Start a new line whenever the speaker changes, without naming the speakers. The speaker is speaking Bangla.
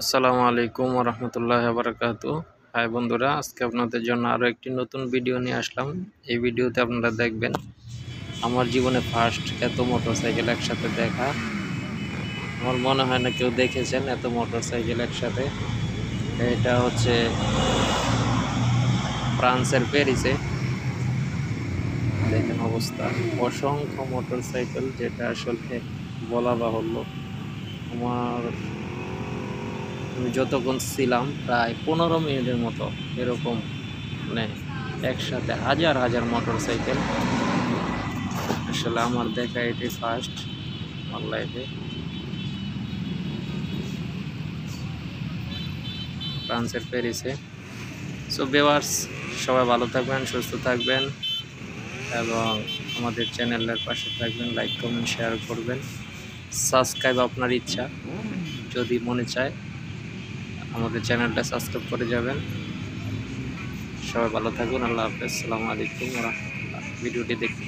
আসসালামু আলাইকুম ওয়া রাহমাতুল্লাহি ওয়া বারাকাতুহু। হাই বন্ধুরা, আজকে আপনাদের জন্য আরও একটি নতুন ভিডিও নিয়ে আসলাম। এই ভিডিওতে আপনারা দেখবেন আমার জীবনে ফার্স্ট এত মোটরসাইকেল একসাথে দেখা। আমার মনে হয় না কেউ দেখেছেন এত মোটরসাইকেল একসাথে। এটা হচ্ছে ফ্রান্সের প্যারিসে। দেখেন অবস্থা, অসংখ্য মোটরসাইকেল, যেটা আসলে বলা বাহুল্য। আমি যতক্ষণ ছিলাম প্রায় 15 মিনিটের মতো এরকম, মানে একসাথে হাজার হাজার মোটরসাইকেল। আসলে আমার দেখা এটি ফার্স্ট আমার লাইফে, ফ্রান্সের প্যারিসে। সো ভিউয়ার্স, সবাই ভালো থাকবেন, সুস্থ থাকবেন এবং আমাদের চ্যানেলের পাশে থাকবেন। লাইক কমেন্ট শেয়ার করবেন, সাবস্ক্রাইব আপনার ইচ্ছা, যদি মনে চায় আমাদের চ্যানেলটা সাবস্ক্রাইব করে যাবেন। সবাই ভালো থাকুন, আল্লাহ হাফেজ, আসসালামু আলাইকুম ওয়া রাহমাতুল্লাহ। ভিডিওটি দেখুন।